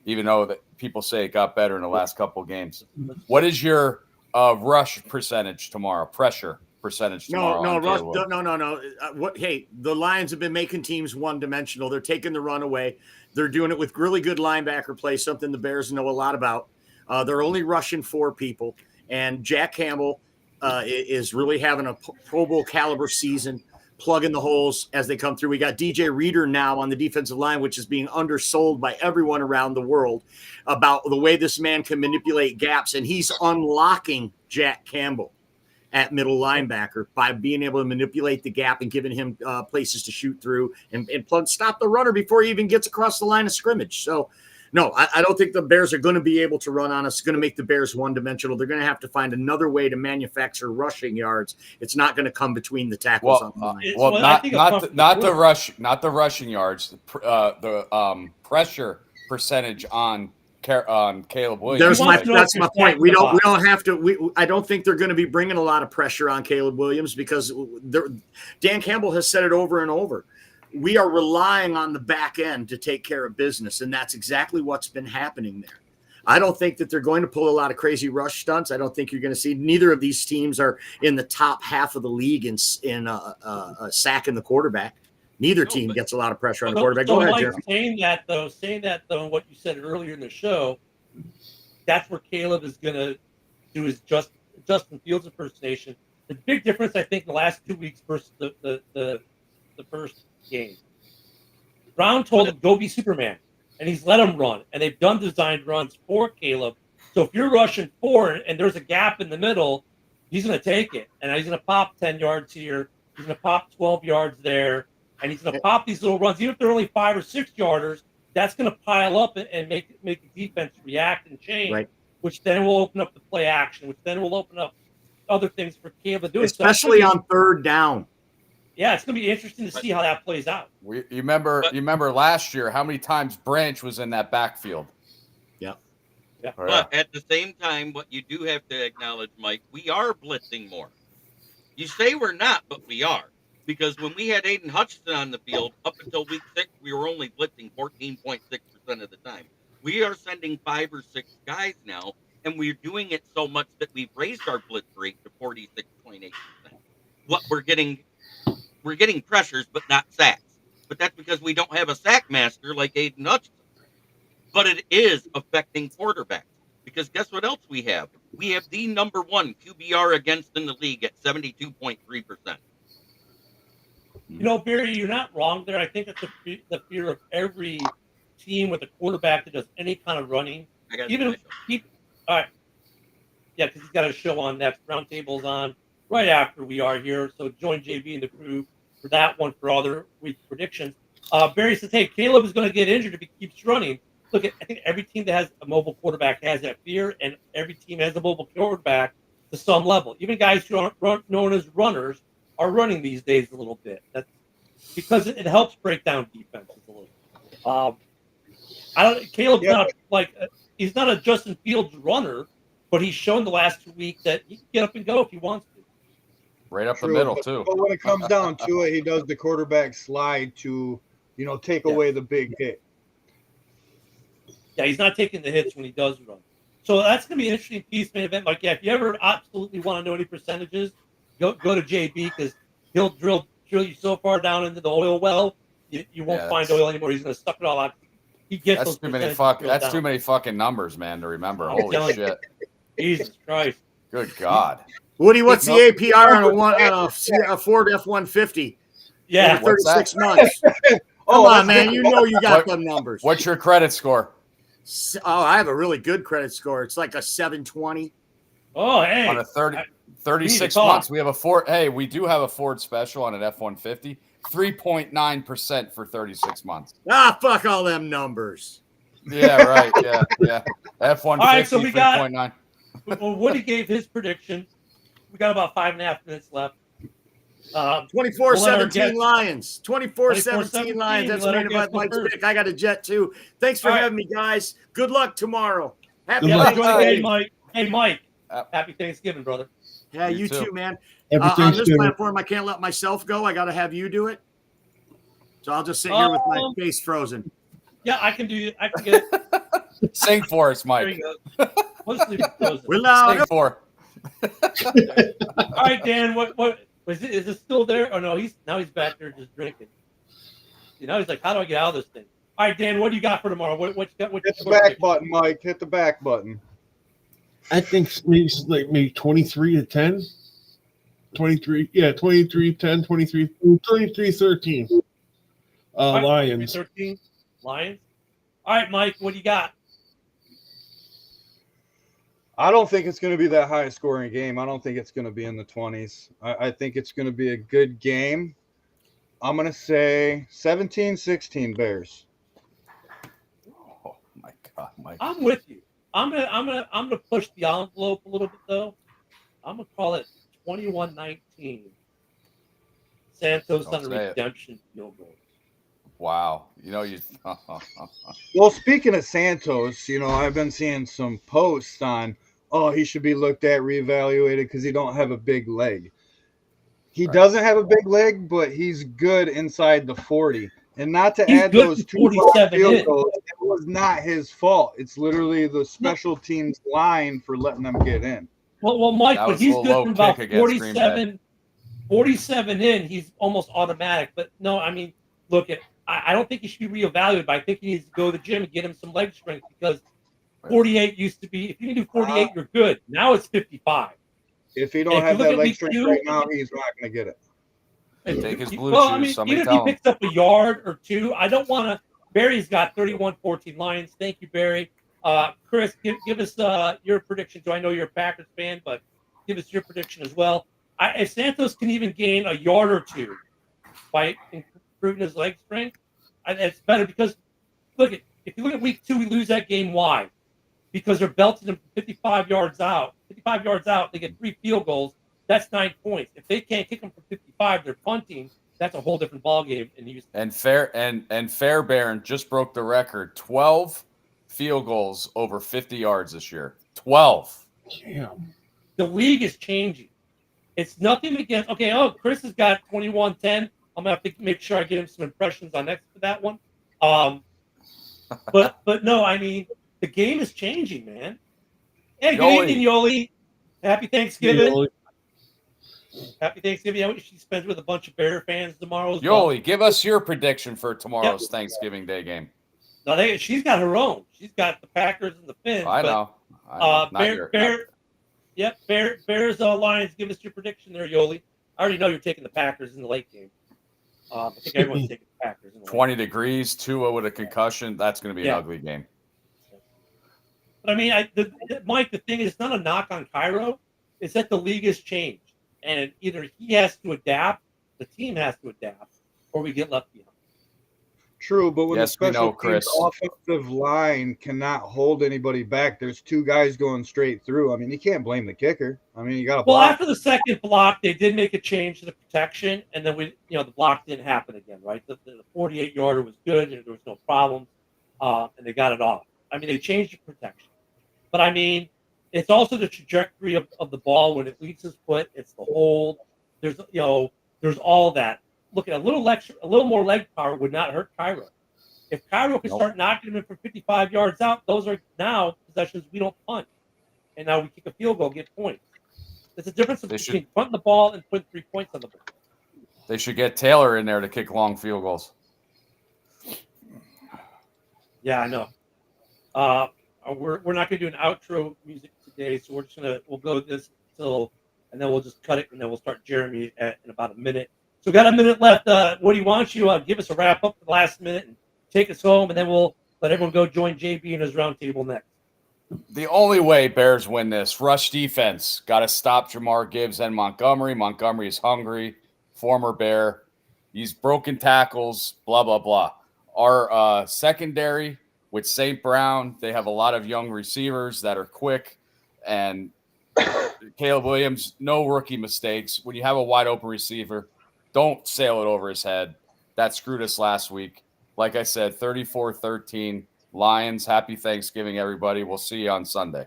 even though that people say it got better in the last couple of games, what is your rush percentage tomorrow? Pressure. percentage No, tomorrow. no, on Russ, Caleb. no. Hey, the Lions have been making teams one-dimensional. They're taking the run away. They're doing it with really good linebacker play, something the Bears know a lot about. They're only rushing 4 people, and Jack Campbell is really having a Pro Bowl caliber season, plugging the holes as they come through. We got DJ Reader now on the defensive line, which is being undersold by everyone around the world about the way this man can manipulate gaps, and he's unlocking Jack Campbell at middle linebacker by being able to manipulate the gap and giving him places to shoot through and stop the runner before he even gets across the line of scrimmage. So, no, I don't think the Bears are going to be able to run on us. It's going to make the Bears one-dimensional. They're going to have to find another way to manufacture rushing yards. It's not going to come between the tackles on the line. Not the rushing yards. The pressure percentage on Caleb Williams. That's my point. We don't have to. I don't think they're going to be bringing a lot of pressure on Caleb Williams because Dan Campbell has said it over and over. We are relying on the back end to take care of business, and that's exactly what's been happening there. I don't think that they're going to pull a lot of crazy rush stunts. I don't think you're going to see. Neither of these teams are in the top half of the league in sacking the quarterback. Neither team gets a lot of pressure on the quarterback. Go ahead, Mike, Jeremy. saying that though, what you said earlier in the show, that's where Caleb is going to do his Justin Fields impersonation. The big difference, I think, in the last 2 weeks versus the first game. Brown told him, go be Superman, and he's let him run, and they've done designed runs for Caleb. So if you're rushing 4 and there's a gap in the middle, he's going to take it, and he's going to pop 10 yards here. He's going to pop 12 yards there. And he's going to pop these little runs, even if they're only 5 or 6 yarders. That's going to pile up and make the defense react and change, which then will open up the play action, which then will open up other things for Caleb to do. Especially on third down. Yeah, it's going to be interesting to see how that plays out. You remember last year how many times Branch was in that backfield? Yeah. But at the same time, what you do have to acknowledge, Mike, we are blitzing more. You say we're not, but we are. Because when we had Aiden Hutchinson on the field, up until week 6, we were only blitzing 14.6% of the time. We are sending 5 or 6 guys now, and we're doing it so much that we've raised our blitz rate to 46.8%. What we're getting pressures, but not sacks. But that's because we don't have a sack master like Aiden Hutchinson. But it is affecting quarterbacks. Because guess what else we have? We have the number 1 QBR against in the league at 72.3%. You know, Barry, you're not wrong there. I think it's the fear of every team with a quarterback that does any kind of running. All right. Yeah, because he's got a show on next. Roundtable's on right after we are here. So join JB and the crew for that one for other week predictions. Barry says, hey, Caleb is going to get injured if he keeps running. Look, I think every team that has a mobile quarterback has that fear, and every team has a mobile quarterback to some level. Even guys who aren't known as runners are running these days a little bit. That's because it helps break down defenses a little. Caleb's not he's not a Justin Fields runner, but he's shown the last 2 weeks that he can get up and go if he wants to. Right up the middle too. But when it comes down to it, he does the quarterback slide to, take away the big hit. Yeah, he's not taking the hits when he does run. So that's going to be an interesting piece main event. Like, if you ever absolutely want to know any percentages, go to JB because he'll drill you so far down into the oil well, you won't find oil anymore. He's going to suck it all out. He gets that's too many fucking numbers, man, to remember. Holy shit! Jesus Christ! Good God! Woody, what's the APR on a Ford F-150? Yeah, 36 months. Come on, man! You know you got them numbers. What's your credit score? Oh, I have a really good credit score. It's like a 720. Oh, hey! On a 36 months, we have a Ford. Hey, we do have a Ford special on an F-150. 3.9% for 36 months. Fuck all them numbers. Yeah, right. Yeah. F-150, all right, so we 3.9. Well, Woody gave his prediction. We got about 5.5 minutes left. 24-17 Lions. 24-17 Lions. That's made by Mike's pick. I got a jet too. Thanks for having me, guys. Good luck tomorrow. Happy Thanksgiving, Mike. Hey, Mike. Happy Thanksgiving, brother. Yeah, you too, man. On this platform, I can't let myself go. I got to have you do it. So I'll just sit here with my face frozen. Yeah, I can do it. I can get it. Sing for us, Mike. There you go. We're loud. Sing for. All right, Dan. What was it? Is it still there? Oh no, he's back there just drinking. You know, he's like, how do I get out of this thing? All right, Dan. What do you got for tomorrow? What you got? Hit the back button, Mike. Hit the back button. I think maybe 23-10. 23, yeah, 23-10, 23-13. Lions. 13 Lions. All right, Mike. What do you got? I don't think it's going to be that high scoring game. I don't think it's going to be in the 20s. I think it's going to be a good game. I'm going to say 17-16 Bears. Oh my God, Mike. I'm with you. I'm gonna push the envelope a little bit though. I'm gonna call it 21-19. Santos Don't on a say it. redemption field goal. Wow. You know, you. Well, speaking of Santos, you know, I've been seeing some posts on, oh, he should be looked at, reevaluated because he don't have a big leg. He Right. doesn't have a big leg, but he's good inside the 40. And not to He's add good those for 2 47 field in. goals, it was not his fault. It's literally the special teams line for letting them get in. Well, Mike, That but was a he's little good low from about kick against Green Bay. 47 in. He's almost automatic. But no, I mean, look, I don't think he should be reevaluated, but I think he needs to go to the gym and get him some leg strength because 48 used to be, if you can do 48, you're good. Now it's 55. If he don't have that leg strength right now, he's not going to get it. Take his blue Well, shoes. I mean, Somebody even if he tell him. picks up a yard or two, I don't want to. Barry's got 31-14 Lions. Thank you, Barry. Chris, give us your prediction. So I know you're a Packers fan, but give us your prediction as well. If Santos can even gain a yard or two by improving his leg strength, it's better because if you look at week 2, we lose that game. Why? Because they're belting them 55 yards out. 55 yards out, they get 3 field goals. That's 9 points. If they can't kick them from 55, they're punting. That's a whole different ballgame in Houston. And Fairbairn just broke the record. 12 field goals over 50 yards this year. 12. Damn. The league is changing. It's nothing against. Okay, Chris has got 21-10. I'm gonna have to make sure I get him some impressions on next for that one. But no, I mean the game is changing, man. Hey, good evening, Yoli. Happy Thanksgiving. Yoli. Happy Thanksgiving. I wish she spends with a bunch of Bear fans tomorrow. Yoli, give us your prediction for tomorrow's Thanksgiving Day game. No, she's got her own. She's got the Packers and the Finns. I know. Bears Lions. Give us your prediction there, Yoli. I already know you're taking the Packers in the late game. I think everyone's taking the Packers. In the 20 degrees, Tua with a concussion. That's going to be an ugly game. But I mean, Mike, the thing is, it's not a knock on Cairo. It's that the league has changed. And either he has to adapt, the team has to adapt, or we get left behind. True, but when the special teams offensive line cannot hold anybody back, there's 2 guys going straight through. I mean, you can't blame the kicker. I mean, you got to block. Well, after the second block, they did make a change to the protection, and then the block didn't happen again, right? The 48-yarder was good, and there was no problem, and they got it off. I mean, they changed the protection. But, I mean, it's also the trajectory of the ball when it leaves his foot. It's the hold. There's all that. Look, a little more leg power would not hurt Cairo. If Cairo can start knocking him in from 55 yards out, those are now possessions we don't punt. And now we kick a field goal, get points. There's a difference between punting the ball and putting 3 points on the board. They should get Taylor in there to kick long field goals. Yeah, I know. We're not going to do an outro music today, so we'll go this till, and then we'll just cut it, and then we'll start Jeremy in about a minute. So we got a minute left. Woody, why don't you give us a wrap up for the last minute and take us home, and then we'll let everyone go join JB and his roundtable next. The only way Bears win this, rush defense. Got to stop Jamar Gibbs and Montgomery. Montgomery is hungry, former Bear. He's broken tackles, blah, blah, blah. Our secondary with St. Brown, they have a lot of young receivers that are quick. And Caleb Williams, no rookie mistakes. When you have a wide open receiver, don't sail it over his head. That screwed us last week. Like I said, 34-13. Lions, happy Thanksgiving, everybody. We'll see you on Sunday.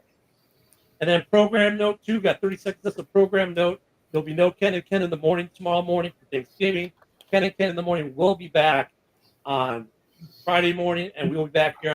And then program note 2, got 30 seconds. That's a program note. There'll be no Ken and Ken in the morning tomorrow morning for Thanksgiving. Ken and Ken in the morning will be back on Friday morning, and we'll be back here